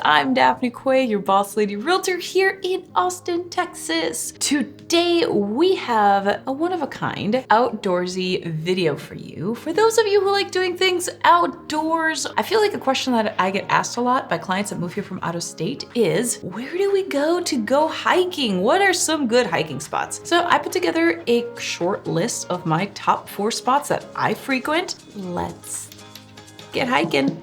I'm Daphne Quay, your boss lady realtor here in Austin, Texas. Today we have a one-of-a-kind outdoorsy video for you. For those of you who like doing things outdoors, I feel like a question that I get asked a lot by clients that move here from out of state is, where do we go to go hiking? What are some good hiking spots? So I put together a short list of my top 4 spots that I frequent. Let's get hiking.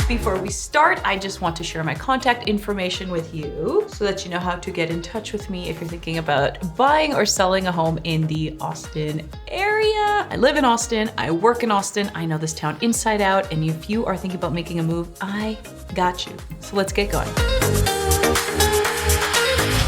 Before we start, I just want to share my contact information with you so that you know how to get in touch with me if you're thinking about buying or selling a home in the Austin area. I live in Austin, I work in Austin, I know this town inside out, and if you are thinking about making a move, I got you. So let's get going.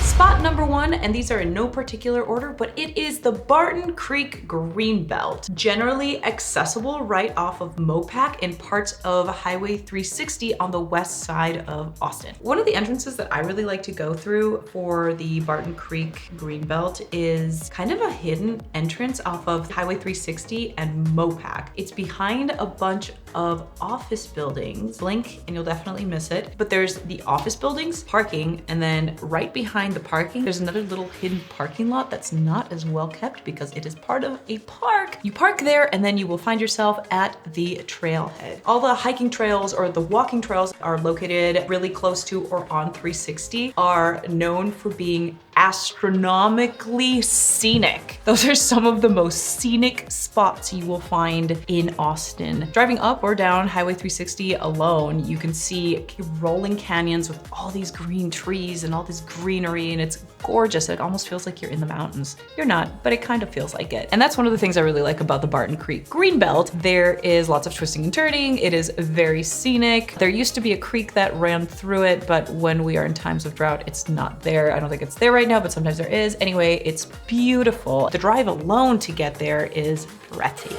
Spot number 1, and these are in no particular order, but it is the Barton Creek Greenbelt. Generally accessible right off of Mopac and parts of Highway 360 on the west side of Austin. One of the entrances that I really like to go through for the Barton Creek Greenbelt is kind of a hidden entrance off of Highway 360 and Mopac. It's behind a bunch of office buildings. Blink and you'll definitely miss it. But there's the office buildings, parking, and then right behind the parking, there's another little hidden parking lot that's not as well kept because it is part of a park. You park there and then you will find yourself at the trailhead. All the hiking trails or the walking trails are located really close to or on 360 are known for being astronomically scenic. Those are some of the most scenic spots you will find in Austin. Driving up or down Highway 360 alone, you can see rolling canyons with all these green trees and all this greenery, and it's gorgeous. It almost feels like you're in the mountains. You're not, but it kind of feels like it. And that's one of the things I really like about the Barton Creek Greenbelt. There is lots of twisting and turning. It is very scenic. There used to be a creek that ran through it, but when we are in times of drought, it's not there. I don't think it's there right now, but sometimes there is. Anyway, it's beautiful. The drive alone to get there is breathtaking.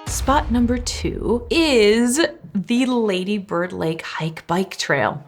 Spot number 2 is the Lady Bird Lake Hike Bike Trail.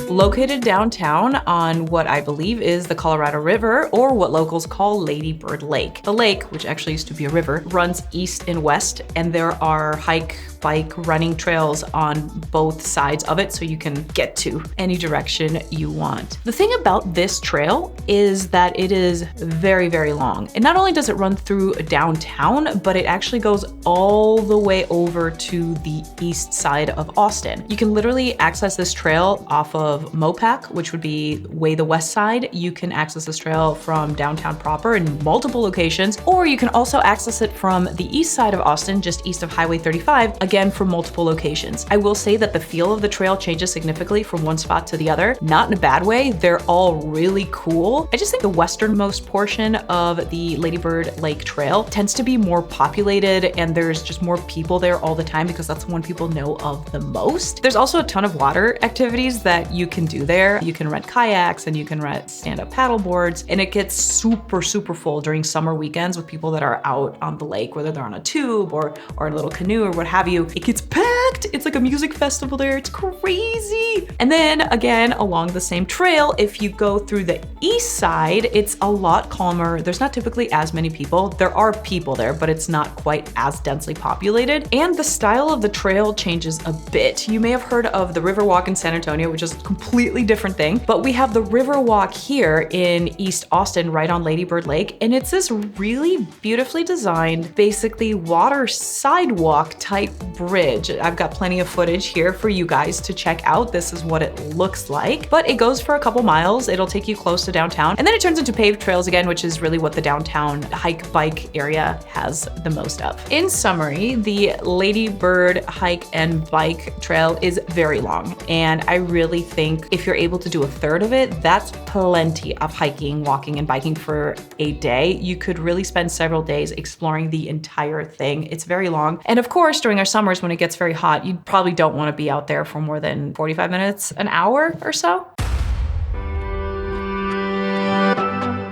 Located downtown on what I believe is the Colorado River, or what locals call Lady Bird Lake. The lake, which actually used to be a river, runs east and west, and there are hike, bike, running trails on both sides of it, so you can get to any direction you want. The thing about this trail is that it is very, very long. And not only does it run through downtown, but it actually goes all the way over to the east side of Austin. You can literally access this trail off of Mopac, which would be way the west side. You can access this trail from downtown proper in multiple locations, or you can also access it from the east side of Austin, just east of Highway 35, again from multiple locations. I will say that the feel of the trail changes significantly from one spot to the other, not in a bad way. They're all really cool. I just think the westernmost portion of the Lady Bird Lake Trail tends to be more populated, and there's just more people there all the time because that's the one people know of the most. There's also a ton of water activities that you can do there. You can rent kayaks and you can rent stand-up paddle boards, and it gets super, super full during summer weekends with people that are out on the lake, whether they're on a tube or a little canoe or what have you. It gets packed. It's like a music festival there. It's crazy. And then again, along the same trail, if you go through the east side, it's a lot calmer. There's not typically as many people. There are people there, but it's not quite as densely populated. And the style of the trail changes a bit. You may have heard of the Riverwalk in San Antonio, which is a completely different thing, but we have the Riverwalk here in East Austin, right on Lady Bird Lake. And it's this really beautifully designed, basically water sidewalk type bridge. I've got plenty of footage here for you guys to check out. This is what it looks like, but it goes for a couple miles. It'll take you close to downtown, and then it turns into paved trails again, which is really what the downtown hike bike area has the most of. In summary, the Lady Bird Hike and Bike Trail is very long, and I really think if you're able to do a third of it, that's plenty of hiking, walking, and biking for a day. You could really spend several days exploring the entire thing. It's very long. And of course, during our summers when it gets very hot, you probably don't want to be out there for more than 45 minutes, an hour or so.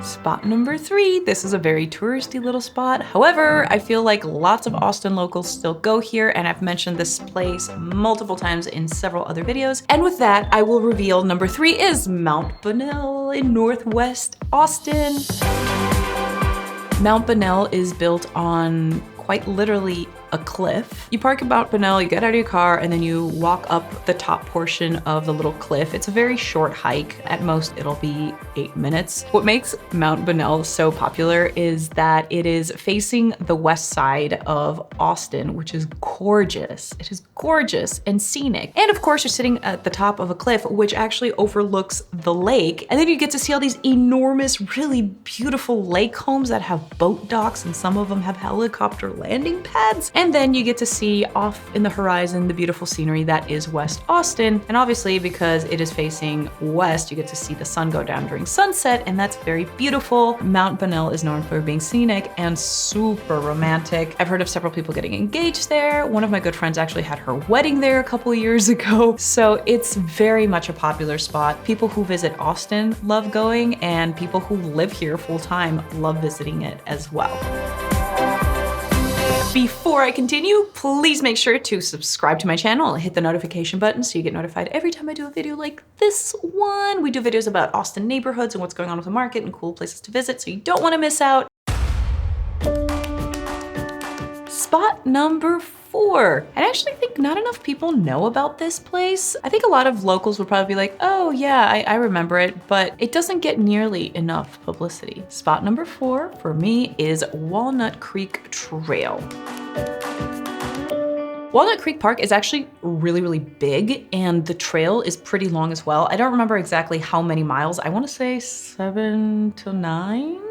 Spot number 3, this is a very touristy little spot. However, I feel like lots of Austin locals still go here, and I've mentioned this place multiple times in several other videos. And with that, I will reveal number 3 is Mount Bunnell in Northwest Austin. Mount Bunnell is built on quite literally a cliff. You park at Mount Bunnell, you get out of your car, and then you walk up the top portion of the little cliff. It's a very short hike. At most, it'll be 8 minutes. What makes Mount Bunnell so popular is that it is facing the west side of Austin, which is gorgeous. It is gorgeous and scenic. And of course, you're sitting at the top of a cliff, which actually overlooks the lake. And then you get to see all these enormous, really beautiful lake homes that have boat docks, and some of them have helicopter landing pads. And then you get to see off in the horizon the beautiful scenery that is West Austin. And obviously, because it is facing west, you get to see the sun go down during sunset, and that's very beautiful. Mount Bunnell is known for being scenic and super romantic. I've heard of several people getting engaged there. One of my good friends actually had her wedding there a couple years ago. So it's very much a popular spot. People who visit Austin love going, and people who live here full time love visiting it as well. Before I continue, please make sure to subscribe to my channel and hit the notification button so you get notified every time I do a video like this one. We do videos about Austin neighborhoods and what's going on with the market and cool places to visit, so you don't want to miss out. Spot number 4. I actually think not enough people know about this place. I think a lot of locals would probably be like, oh yeah, I remember it, but it doesn't get nearly enough publicity. Spot number 4 for me is Walnut Creek Trail. Walnut Creek Park is actually really, really big, and the trail is pretty long as well. I don't remember exactly how many miles. I want to say 7 to 9.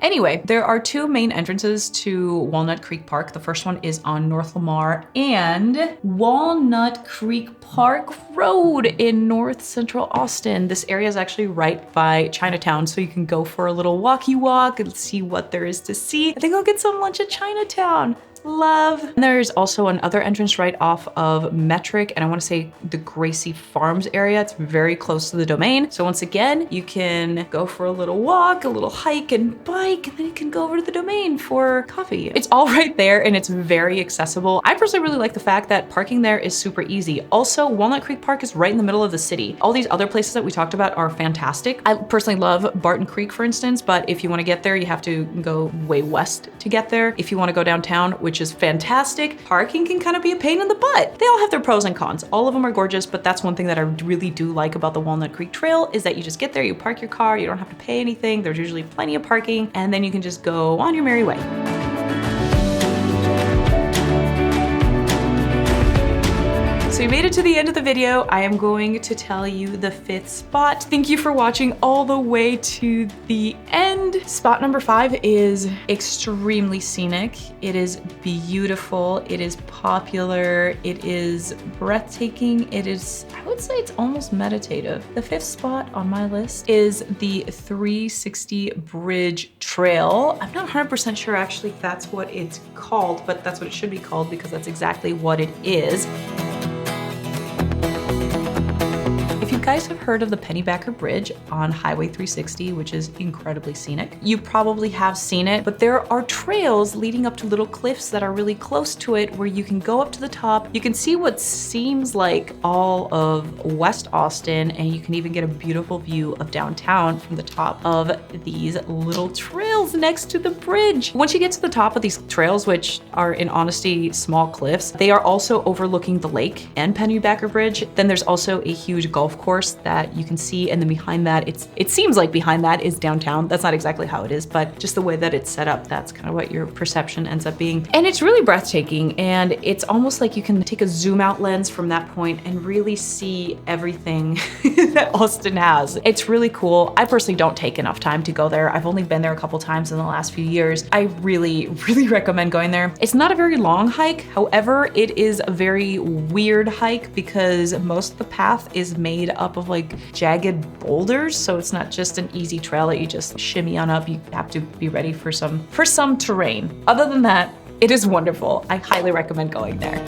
Anyway, there are 2 main entrances to Walnut Creek Park. The first one is on North Lamar and Walnut Creek Park Road in North Central Austin. This area is actually right by Chinatown, so you can go for a little walkie walk and see what there is to see. I think I'll get some lunch at Chinatown. Love. And there's also another entrance right off of Metric, and I want to say the Gracie Farms area. It's very close to the Domain. So once again, you can go for a little walk, a little hike and bike, and then you can go over to the Domain for coffee. It's all right there, and it's very accessible. I personally really like the fact that parking there is super easy. Also, Walnut Creek Park is right in the middle of the city. All these other places that we talked about are fantastic. I personally love Barton Creek, for instance, but if you want to get there, you have to go way west to get there. If you want to go downtown, which is fantastic, parking can kind of be a pain in the butt. They all have their pros and cons. All of them are gorgeous, but that's one thing that I really do like about the Walnut Creek Trail is that you just get there, you park your car, you don't have to pay anything. There's usually plenty of parking, and then you can just go on your merry way. So you made it to the end of the video. I am going to tell you the 5th spot. Thank you for watching all the way to the end. Spot number 5 is extremely scenic. It is beautiful. It is popular. It is breathtaking. It is, I would say it's almost meditative. The 5th spot on my list is the 360 Bridge Trail. I'm not 100% sure actually if that's what it's called, but that's what it should be called because that's exactly what it is. If you guys have heard of the Pennybacker Bridge on Highway 360, which is incredibly scenic, you probably have seen it, but there are trails leading up to little cliffs that are really close to it where you can go up to the top. You can see what seems like all of West Austin, and you can even get a beautiful view of downtown from the top of these little trails next to the bridge. Once you get to the top of these trails, which are in honesty small cliffs, they are also overlooking the lake and Pennybacker Bridge. Then there's also a huge golf course that you can see, and then behind that, it seems like behind that is downtown. That's not exactly how it is, but just the way that it's set up, that's kind of what your perception ends up being. And it's really breathtaking, and it's almost like you can take a zoom out lens from that point and really see everything that Austin has. It's really cool. I personally don't take enough time to go there. I've only been there a couple times in the last few years. I really, really recommend going there. It's not a very long hike. However, it is a very weird hike because most of the path is made up of like jagged boulders. So it's not just an easy trail that you just shimmy on up. You have to be ready for some terrain. Other than that, it is wonderful. I highly recommend going there.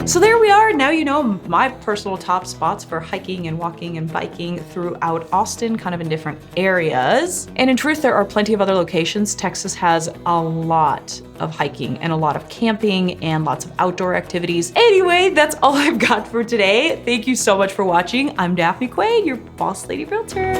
So there we are. Now you know my personal top spots for hiking and walking and biking throughout Austin, kind of in different areas. And in truth, there are plenty of other locations. Texas has a lot of hiking and a lot of camping and lots of outdoor activities. Anyway, that's all I've got for today. Thank you so much for watching. I'm Daphne Quaid, your Boss Lady Realtor.